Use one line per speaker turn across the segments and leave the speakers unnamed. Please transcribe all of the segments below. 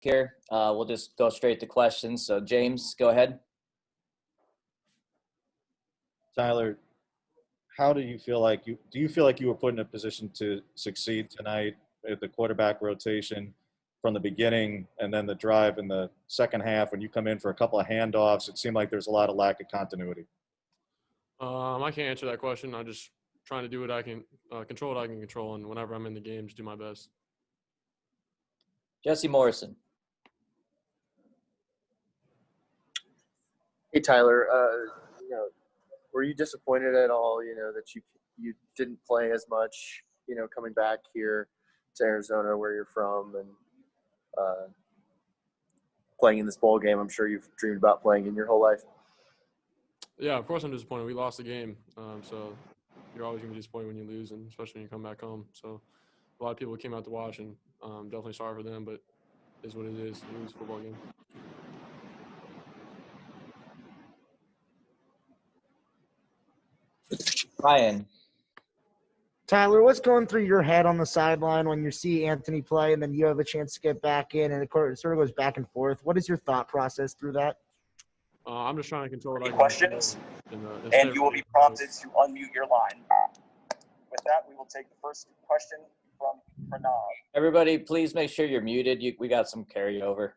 here. We'll just go straight to questions. So James, go ahead.
Tyler, how do you feel like you were put in a position to succeed tonight at the quarterback rotation from the beginning, and then the drive in the second half when you come in for a couple of handoffs? It seemed like there's a lot of lack of continuity.
I can't answer that question. I'm just trying to do what I can, control what I can control, and whenever I'm in the game, just do my best.
Jesse Morrison.
Hey Tyler, were you disappointed at all? That you didn't play as much. Coming back here to Arizona, where you're from, and playing in this bowl game. I'm sure you've dreamed about playing in your whole life.
Yeah, of course I'm disappointed. We lost the game, so you're always going to be disappointed when you lose, and especially when you come back home. So a lot of people came out to watch, and definitely sorry for them, but it is what it is. You lose a football game.
Ryan.
Tyler, what's going through your head on the sideline when you see Anthony play and then you have a chance to get back in and it sort of goes back and forth? What is your thought process through that?
I'm just trying to control what I can
questions,
control.
and you will be prompted to unmute your line. With that, we will take the first question from Pranav.
Everybody, please make sure you're muted. We got some carryover.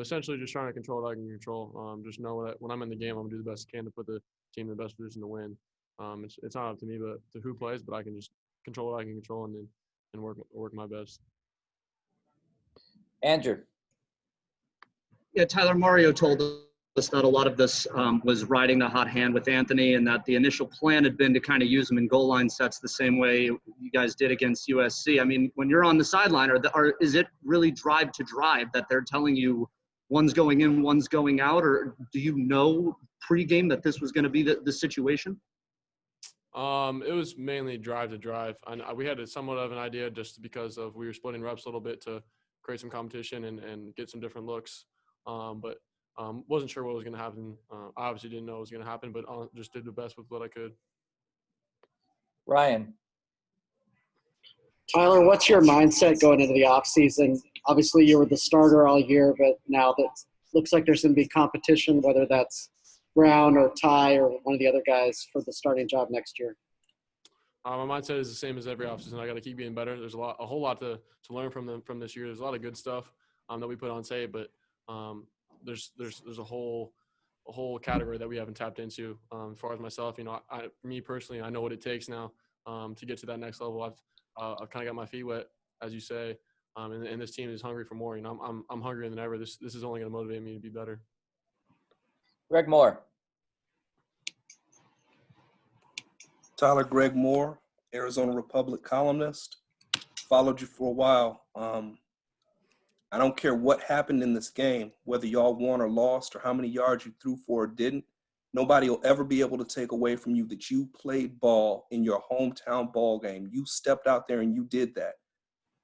Essentially just trying to control what I can control. Just know that when I'm in the game, I'm going to do the best I can to put the team in the best position to win. It's not up to me, but to who plays, but I can just control what I can control and work my best.
Andrew.
Yeah, Tyler, Mario told us that a lot of this was riding the hot hand with Anthony, and that the initial plan had been to kind of use him in goal line sets the same way you guys did against USC. I mean, when you're on the sideline, is it really drive to drive that they're telling you one's going in, one's going out, or do you know pregame that this was going to be the situation?
It was mainly drive to drive. We had somewhat of an idea just because we were splitting reps a little bit to create some competition and get some different looks. But wasn't sure what was going to happen. I obviously didn't know what was going to happen, but just did the best with what I could.
Ryan.
Tyler, what's your mindset going into the offseason? Obviously, you were the starter all year, but now that looks like there's going to be competition, whether that's Brown or Ty or one of the other guys for the starting job next year.
My mindset is the same as every offseason. I got to keep getting better. There's a whole lot to learn from this year. There's a lot of good stuff that we put on tape, but there's a whole category that we haven't tapped into. As far as myself, me personally, I know what it takes now to get to that next level. I've kind of got my feet wet, as you say, and this team is hungry for more. I'm hungrier than ever. This is only going to motivate me to be better.
Greg Moore.
Tyler, Greg Moore, Arizona Republic columnist. Followed you for a while. I don't care what happened in this game, whether y'all won or lost or how many yards you threw for or didn't. Nobody will ever be able to take away from you that you played ball in your hometown ball game. You stepped out there and you did that.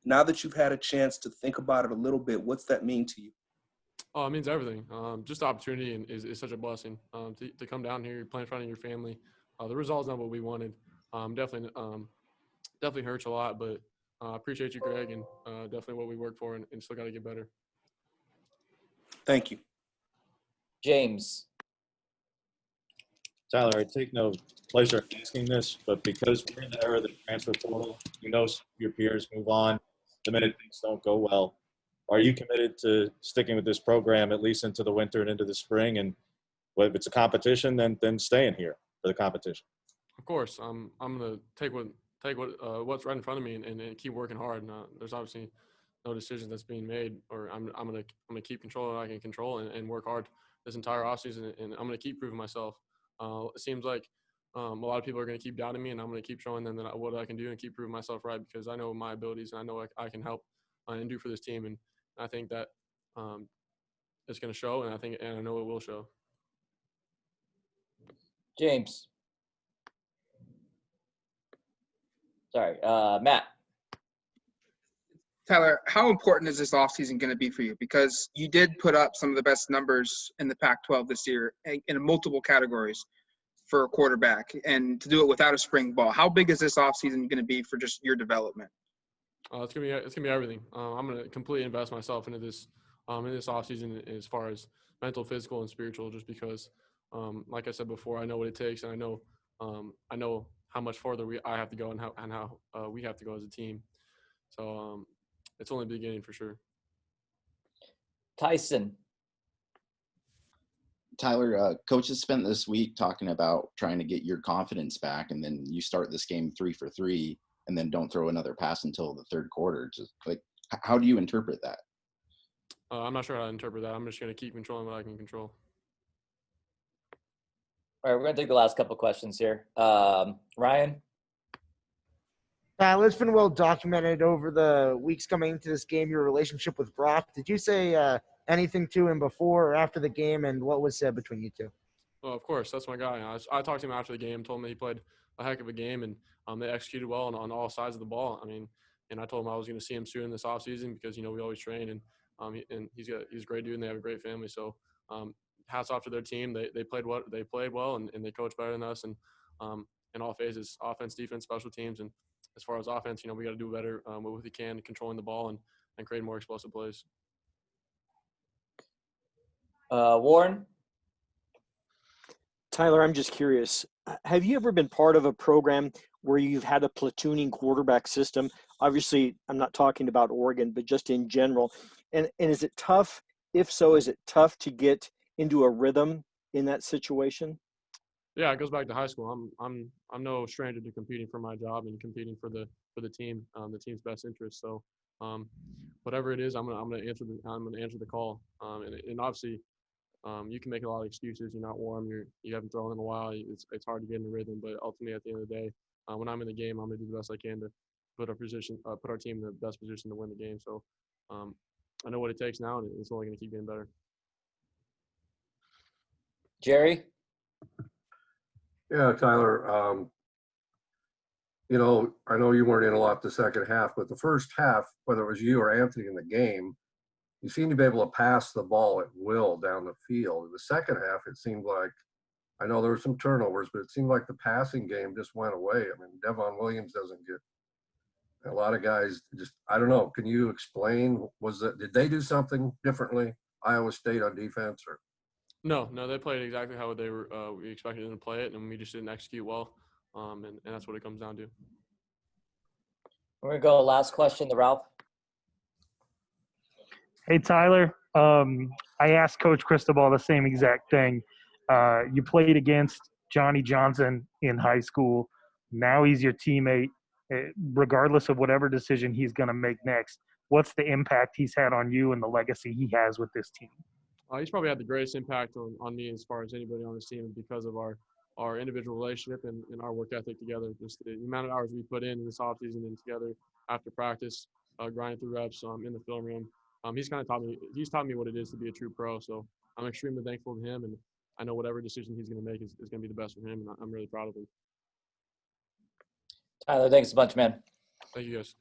Now that you've had a chance to think about it a little bit, what's that mean to you?
Oh, it means everything. Just the opportunity is such a blessing to come down here, play in front of your family. The result's not what we wanted. Definitely hurts a lot, but I appreciate you, Greg, and definitely what we worked for and still got to get better.
Thank you.
James.
Tyler, I take no pleasure in asking this, but because we're in the era of the transfer portal, your peers move on the minute things don't go well. Are you committed to sticking with this program at least into the winter and into the spring? And if it's a competition, then staying here for the competition. Of
course, I'm gonna take what's right in front of me and keep working hard. And, there's obviously no decision that's being made, or I'm gonna keep controlling what I can control and work hard this entire offseason, and I'm gonna keep proving myself. It seems like a lot of people are gonna keep doubting me, and I'm gonna keep showing them what I can do and keep proving myself right, because I know my abilities and I know I can help and do for this team, and I think that it's gonna show, and I know it will show.
James. Sorry, Matt.
Tyler, how important is this offseason going to be for you? Because you did put up some of the best numbers in the Pac-12 this year in multiple categories for a quarterback, and to do it without a spring ball. How big is this offseason going to be for just your development?
It's gonna be everything. I'm gonna completely invest myself into this offseason as far as mental, physical, and spiritual. Just because, like I said before, I know what it takes, and I know how much farther I have to go, and how we have to go as a team. So it's only the beginning for sure.
Tyson.
Tyler, coaches spent this week talking about trying to get your confidence back, and then you start this game 3 for 3, and then don't throw another pass until the third quarter. Just like, how do you interpret that?
I'm not sure how to interpret that. I'm just going to keep controlling what I can control.
All right, we're going to take the last couple questions here. Ryan?
Tyler, it's been well documented over the weeks coming into this game, your relationship with Brock. Did you say anything to him before or after the game, and what was said between you two?
Well, of course, that's my guy. I talked to him after the game, told him that he played a heck of a game, and they executed well on all sides of the ball. I mean, and I told him I was going to see him soon this offseason because, we always train, and he's a great dude, and they have a great family. So hats off to their team. They played well, and they coach better than us, and in all phases, offense, defense, special teams. And as far as offense, we got to do better what we can, controlling the ball and creating more explosive plays.
Warren?
Tyler, I'm just curious. Have you ever been part of a program where you've had a platooning quarterback system? Obviously, I'm not talking about Oregon, but just in general. And is it tough? If so, is it tough to get into a rhythm in that situation?
Yeah, it goes back to high school. I'm no stranger to competing for my job and competing for the team, the team's best interest. So, whatever it is, I'm gonna answer the call. And obviously, you can make a lot of excuses. You're not warm. You haven't thrown in a while. It's hard to get in the rhythm. But ultimately, at the end of the day, when I'm in the game, I'm gonna do the best I can to put our team in the best position to win the game. So, I know what it takes now, and it's only gonna keep getting better.
Jerry?
Yeah, Tyler, I know you weren't in a lot the second half, but the first half, whether it was you or Anthony in the game, you seemed to be able to pass the ball at will down the field. In the second half, it seemed like, I know there were some turnovers, but it seemed like the passing game just went away. I mean, Devon Williams doesn't get a lot of guys just, I don't know. Can you explain, did they do something differently, Iowa State on defense, or?
No, they played exactly how we expected them to play it, and we just didn't execute well, and that's what it comes down to.
We're going to go last question to Ralph.
Hey, Tyler. I asked Coach Cristobal the same exact thing. You played against Johnny Johnson in high school. Now he's your teammate. Regardless of whatever decision he's going to make next, what's the impact he's had on you and the legacy he has with this team?
He's probably had the greatest impact on me as far as anybody on this team because of our individual relationship and our work ethic together. Just the amount of hours we put in this offseason and together after practice, grinding through reps in the film room. He's taught me what it is to be a true pro. So I'm extremely thankful to him, and I know whatever decision he's going to make is going to be the best for him, and I'm really proud of him.
Tyler, thanks a bunch, man.
Thank you, guys.